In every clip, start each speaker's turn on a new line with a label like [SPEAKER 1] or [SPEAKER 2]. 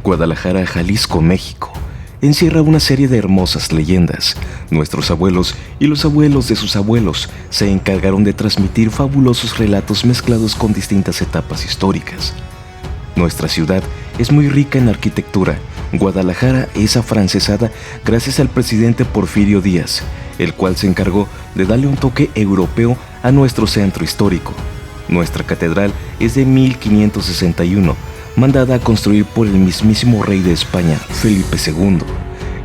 [SPEAKER 1] Guadalajara, Jalisco, México, encierra una serie de hermosas leyendas. Nuestros abuelos y los abuelos de sus abuelos se encargaron de transmitir fabulosos relatos mezclados con distintas etapas históricas. Nuestra ciudad es muy rica en arquitectura. Guadalajara es afrancesada gracias al presidente Porfirio Díaz, el cual se encargó de darle un toque europeo a nuestro centro histórico. Nuestra catedral es de 1561, mandada a construir por el mismísimo rey de España, Felipe II.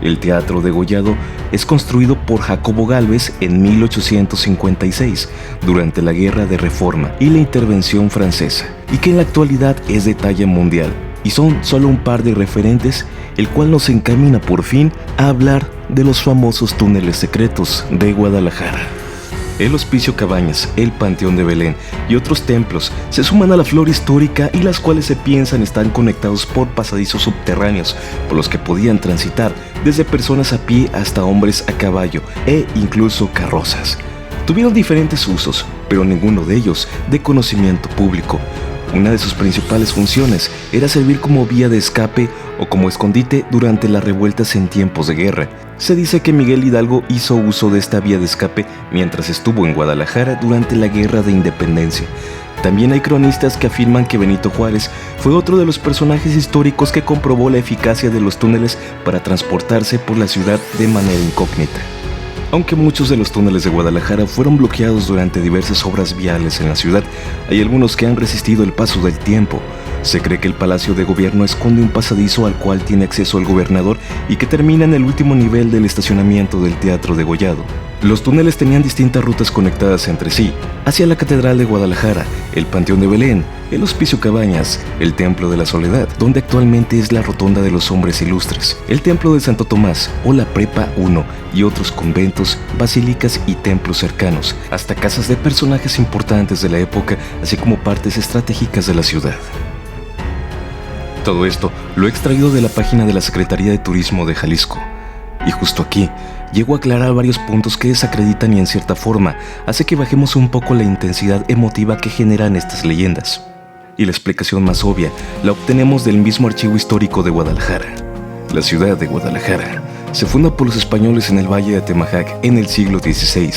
[SPEAKER 1] El Teatro Degollado es construido por Jacobo Gálvez en 1856, durante la Guerra de Reforma y la intervención francesa, y que en la actualidad es de talla mundial. Y son solo un par de referentes, el cual nos encamina por fin a hablar de los famosos túneles secretos de Guadalajara. El Hospicio Cabañas, el Panteón de Belén y otros templos se suman a la flora histórica, y las cuales se piensan están conectados por pasadizos subterráneos por los que podían transitar desde personas a pie hasta hombres a caballo e incluso carrozas. Tuvieron diferentes usos, pero ninguno de ellos de conocimiento público. Una de sus principales funciones era servir como vía de escape o como escondite durante las revueltas en tiempos de guerra. Se dice que Miguel Hidalgo hizo uso de esta vía de escape mientras estuvo en Guadalajara durante la Guerra de Independencia. También hay cronistas que afirman que Benito Juárez fue otro de los personajes históricos que comprobó la eficacia de los túneles para transportarse por la ciudad de manera incógnita. Aunque muchos de los túneles de Guadalajara fueron bloqueados durante diversas obras viales en la ciudad, hay algunos que han resistido el paso del tiempo. Se cree que el Palacio de Gobierno esconde un pasadizo al cual tiene acceso el gobernador y que termina en el último nivel del estacionamiento del Teatro Degollado. Los túneles tenían distintas rutas conectadas entre sí, hacia la Catedral de Guadalajara, el Panteón de Belén, el Hospicio Cabañas, el Templo de la Soledad, donde actualmente es la Rotonda de los Hombres Ilustres, el Templo de Santo Tomás o la Prepa 1 y otros conventos, basílicas y templos cercanos, hasta casas de personajes importantes de la época, así como partes estratégicas de la ciudad. Todo esto lo he extraído de la página de la Secretaría de Turismo de Jalisco. Y justo aquí, llego a aclarar varios puntos que desacreditan y en cierta forma hace que bajemos un poco la intensidad emotiva que generan estas leyendas. Y la explicación más obvia la obtenemos del mismo Archivo Histórico de Guadalajara. La ciudad de Guadalajara se funda por los españoles en el Valle de Atemajac en el siglo XVI,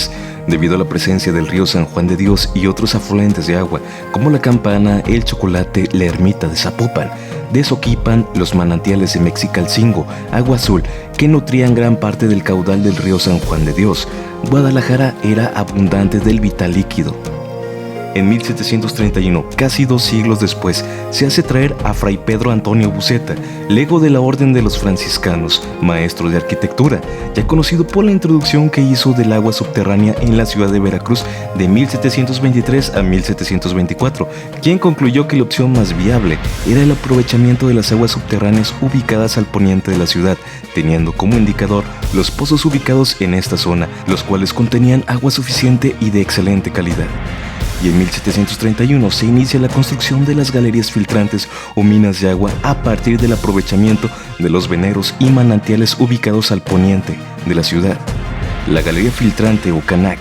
[SPEAKER 1] debido a la presencia del río San Juan de Dios y otros afluentes de agua, como la Campana, el Chocolate, la Ermita de Zapopan, de Soquipan, los manantiales de Mexicalcingo, Agua Azul, que nutrían gran parte del caudal del río San Juan de Dios. Guadalajara era abundante del vital líquido. En 1731, casi 2 siglos después, se hace traer a Fray Pedro Antonio Buceta, lego de la Orden de los Franciscanos, maestro de arquitectura, ya conocido por la introducción que hizo del agua subterránea en la ciudad de Veracruz de 1723 a 1724, quien concluyó que la opción más viable era el aprovechamiento de las aguas subterráneas ubicadas al poniente de la ciudad, teniendo como indicador los pozos ubicados en esta zona, los cuales contenían agua suficiente y de excelente calidad. Y en 1731 se inicia la construcción de las galerías filtrantes o minas de agua a partir del aprovechamiento de los veneros y manantiales ubicados al poniente de la ciudad. La galería filtrante o canac,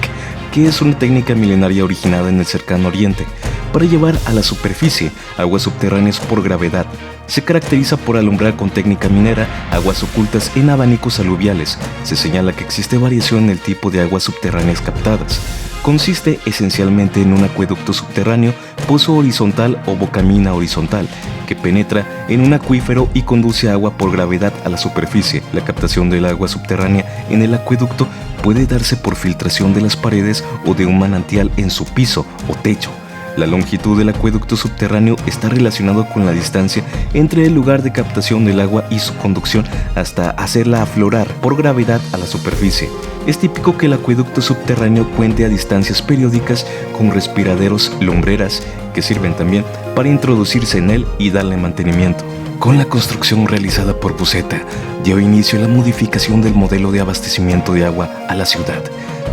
[SPEAKER 1] que es una técnica milenaria originada en el cercano oriente para llevar a la superficie aguas subterráneas por gravedad, se caracteriza por alumbrar con técnica minera aguas ocultas en abanicos aluviales. Se señala que existe variación en el tipo de aguas subterráneas captadas. Consiste esencialmente en un acueducto subterráneo, pozo horizontal o bocamina horizontal, que penetra en un acuífero y conduce agua por gravedad a la superficie. La captación del agua subterránea en el acueducto puede darse por filtración de las paredes o de un manantial en su piso o techo. La longitud del acueducto subterráneo está relacionado con la distancia entre el lugar de captación del agua y su conducción hasta hacerla aflorar por gravedad a la superficie. Es típico que el acueducto subterráneo cuente a distancias periódicas con respiraderos, lumbreras, que sirven también para introducirse en él y darle mantenimiento. Con la construcción realizada por Buceta, dio inicio a la modificación del modelo de abastecimiento de agua a la ciudad,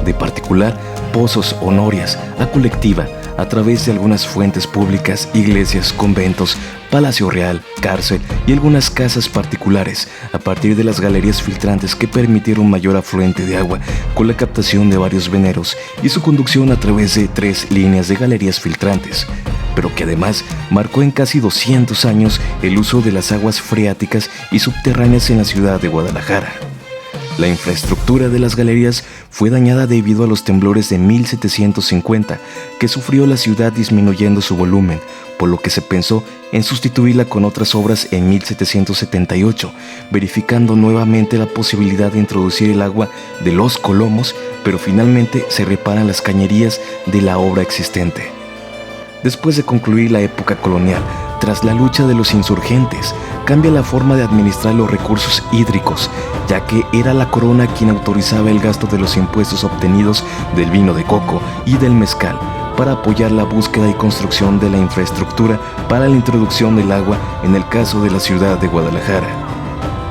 [SPEAKER 1] de particular, pozos o norias, a colectiva, a través de algunas fuentes públicas, iglesias, conventos, palacio real, cárcel y algunas casas particulares, a partir de las galerías filtrantes que permitieron mayor afluente de agua con la captación de varios veneros y su conducción a través de 3 líneas de galerías filtrantes. pero que además marcó en casi 200 años el uso de las aguas freáticas y subterráneas en la ciudad de Guadalajara. La infraestructura de las galerías fue dañada debido a los temblores de 1750 que sufrió la ciudad, disminuyendo su volumen, por lo que se pensó en sustituirla con otras obras en 1778, verificando nuevamente la posibilidad de introducir el agua de los colomos, pero finalmente se reparan las cañerías de la obra existente. Después de concluir la época colonial, tras la lucha de los insurgentes, cambia la forma de administrar los recursos hídricos, ya que era la corona quien autorizaba el gasto de los impuestos obtenidos del vino de coco y del mezcal para apoyar la búsqueda y construcción de la infraestructura para la introducción del agua en el caso de la ciudad de Guadalajara.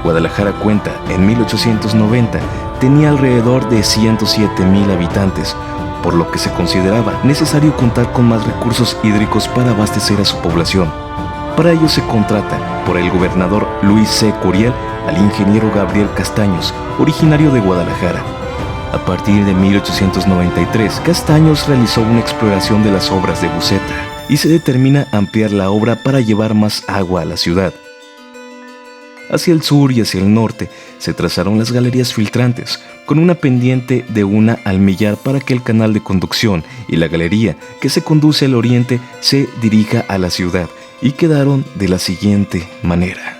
[SPEAKER 1] Guadalajara cuenta, en 1890, tenía alrededor de 107,000 habitantes, por lo que se consideraba necesario contar con más recursos hídricos para abastecer a su población. Para ello se contrata por el gobernador Luis C. Curiel al ingeniero Gabriel Castaños, originario de Guadalajara. A partir de 1893, Castaños realizó una exploración de las obras de Buceta y se determina ampliar la obra para llevar más agua a la ciudad. Hacia el sur y hacia el norte se trazaron las galerías filtrantes, con una pendiente de 1 al millar para que el canal de conducción y la galería que se conduce al oriente se dirija a la ciudad, y quedaron de la siguiente manera.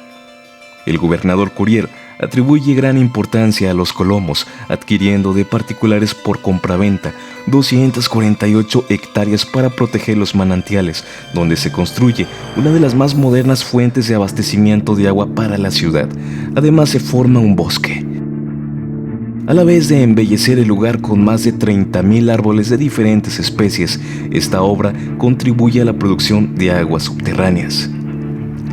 [SPEAKER 1] El gobernador Curiel atribuye gran importancia a los colomos, adquiriendo de particulares por compraventa 248 hectáreas para proteger los manantiales, donde se construye una de las más modernas fuentes de abastecimiento de agua para la ciudad. Además se forma un bosque. A la vez de embellecer el lugar con más de 30,000 árboles de diferentes especies, esta obra contribuye a la producción de aguas subterráneas.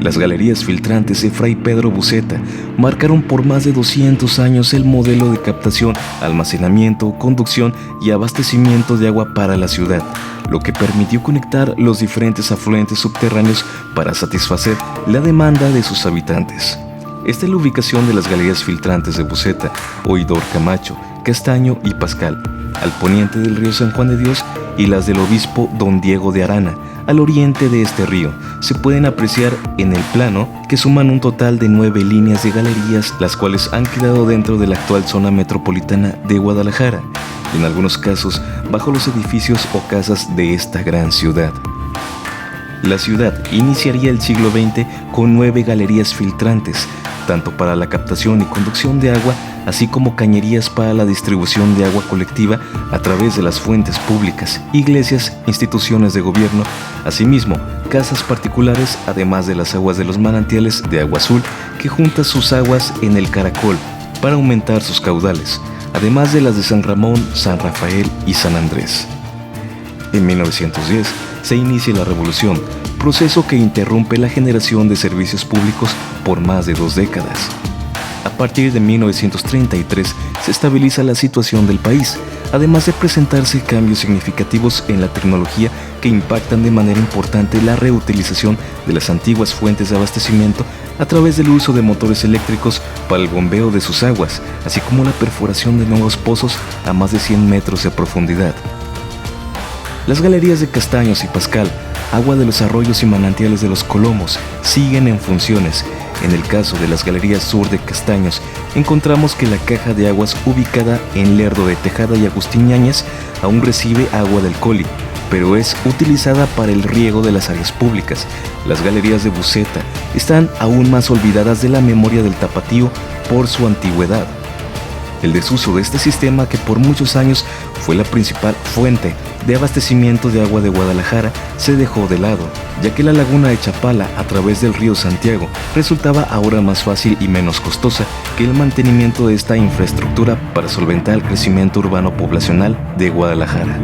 [SPEAKER 1] Las galerías filtrantes de Fray Pedro Buceta marcaron por más de 200 años el modelo de captación, almacenamiento, conducción y abastecimiento de agua para la ciudad, lo que permitió conectar los diferentes afluentes subterráneos para satisfacer la demanda de sus habitantes. Esta es la ubicación de las galerías filtrantes de Buceta, Oidor Camacho, Castaño y Pascal, al poniente del río San Juan de Dios, y las del obispo Don Diego de Arana, al oriente de este río. Se pueden apreciar en el plano que suman un total de 9 líneas de galerías, las cuales han quedado dentro de la actual zona metropolitana de Guadalajara, y en algunos casos bajo los edificios o casas de esta gran ciudad. La ciudad iniciaría el siglo XX con 9 galerías filtrantes, tanto para la captación y conducción de agua, así como cañerías para la distribución de agua colectiva a través de las fuentes públicas, iglesias, instituciones de gobierno, asimismo casas particulares, además de las aguas de los manantiales de Agua Azul, que junta sus aguas en el Caracol para aumentar sus caudales, además de las de San Ramón, San Rafael y San Andrés. En 1910 se inicia la Revolución, proceso que interrumpe la generación de servicios públicos por más de 2 décadas. A partir de 1933 se estabiliza la situación del país, además de presentarse cambios significativos en la tecnología que impactan de manera importante la reutilización de las antiguas fuentes de abastecimiento a través del uso de motores eléctricos para el bombeo de sus aguas, así como la perforación de nuevos pozos a más de 100 metros de profundidad. Las galerías de Castaños y Pascal, agua de los arroyos y manantiales de los Colomos, siguen en funciones. En el caso de las galerías sur de Castaños, encontramos que la caja de aguas ubicada en Lerdo de Tejada y Agustín Yáñez aún recibe agua del Coli, pero es utilizada para el riego de las áreas públicas. Las galerías de Buceta están aún más olvidadas de la memoria del tapatío por su antigüedad. El desuso de este sistema, que por muchos años fue la principal fuente de abastecimiento de agua de Guadalajara, se dejó de lado, ya que la laguna de Chapala a través del río Santiago resultaba ahora más fácil y menos costosa que el mantenimiento de esta infraestructura para solventar el crecimiento urbano poblacional de Guadalajara.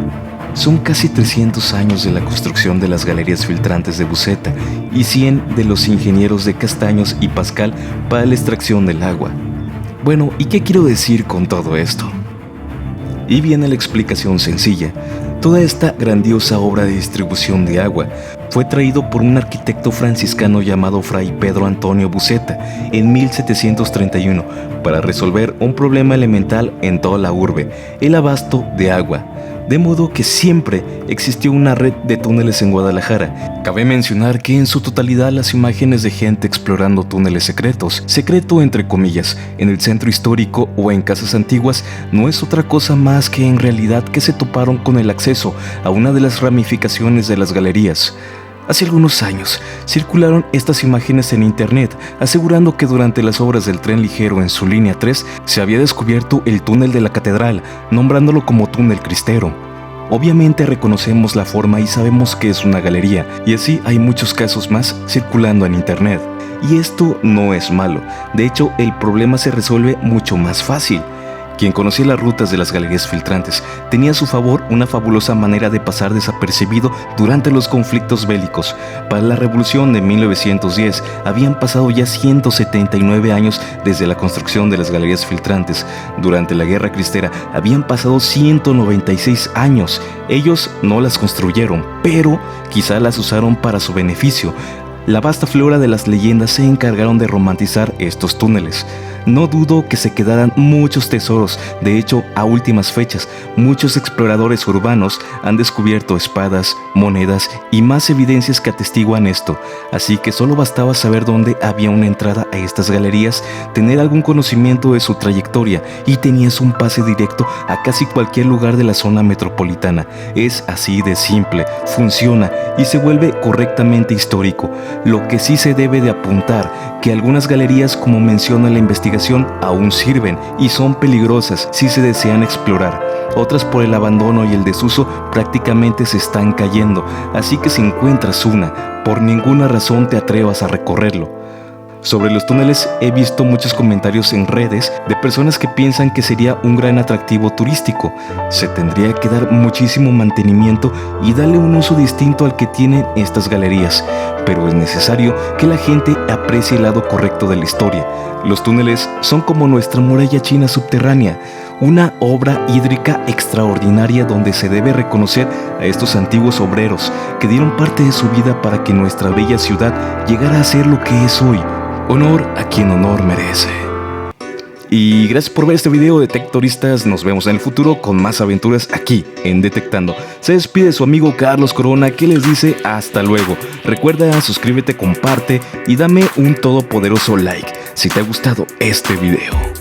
[SPEAKER 1] Son casi 300 años de la construcción de las galerías filtrantes de Buceta y 100 de los ingenieros de Castaños y Pascal para la extracción del agua. Bueno, ¿y qué quiero decir con todo esto? Y viene la explicación sencilla. Toda esta grandiosa obra de distribución de agua fue traído por un arquitecto franciscano llamado Fray Pedro Antonio Buceta en 1731 para resolver un problema elemental en toda la urbe, el abasto de agua. de modo que siempre existió una red de túneles en Guadalajara. Cabe mencionar que en su totalidad las imágenes de gente explorando túneles secretos, secreto entre comillas, en el centro histórico o en casas antiguas, no es otra cosa más que en realidad que se toparon con el acceso a una de las ramificaciones de las galerías. Hace algunos años circularon estas imágenes en internet, asegurando que durante las obras del tren ligero en su línea 3 se había descubierto el túnel de la catedral, nombrándolo como túnel cristero. Obviamente reconocemos la forma y sabemos que es una galería, y así hay muchos casos más circulando en internet. Y esto no es malo, de hecho el problema se resuelve mucho más fácil. Quien conocía las rutas de las galerías filtrantes tenía a su favor una fabulosa manera de pasar desapercibido durante los conflictos bélicos. Para la Revolución de 1910 habían pasado ya 179 años desde la construcción de las galerías filtrantes. Durante la Guerra Cristera habían pasado 196 años. Ellos no las construyeron, pero quizá las usaron para su beneficio. La vasta flora de las leyendas se encargaron de romantizar estos túneles. No dudo que se quedaran muchos tesoros. De hecho, a últimas fechas, muchos exploradores urbanos han descubierto espadas, monedas y más evidencias que atestiguan esto. Así que solo bastaba saber dónde había una entrada a estas galerías, tener algún conocimiento de su trayectoria y tenías un pase directo a casi cualquier lugar de la zona metropolitana. Es así de simple, funciona y se vuelve correctamente histórico. Lo que sí se debe de apuntar, que algunas galerías, como menciona la investigación, aún sirven y son peligrosas si se desean explorar. Otras, por el abandono y el desuso, prácticamente se están cayendo, así que si encuentras una, por ninguna razón te atrevas a recorrerlo. Sobre los túneles he visto muchos comentarios en redes de personas que piensan que sería un gran atractivo turístico. Se tendría que dar muchísimo mantenimiento y darle un uso distinto al que tienen estas galerías, pero es necesario que la gente aprecie el lado correcto de la historia. Los túneles son como nuestra muralla china subterránea, una obra hídrica extraordinaria donde se debe reconocer a estos antiguos obreros que dieron parte de su vida para que nuestra bella ciudad llegara a ser lo que es hoy. Honor a quien honor merece. Y gracias por ver este video, detectoristas. Nos vemos en el futuro con más aventuras aquí en Detectando. Se despide su amigo Carlos Corona, que les dice hasta luego. Recuerda, suscríbete, comparte y dame un todopoderoso like si te ha gustado este video.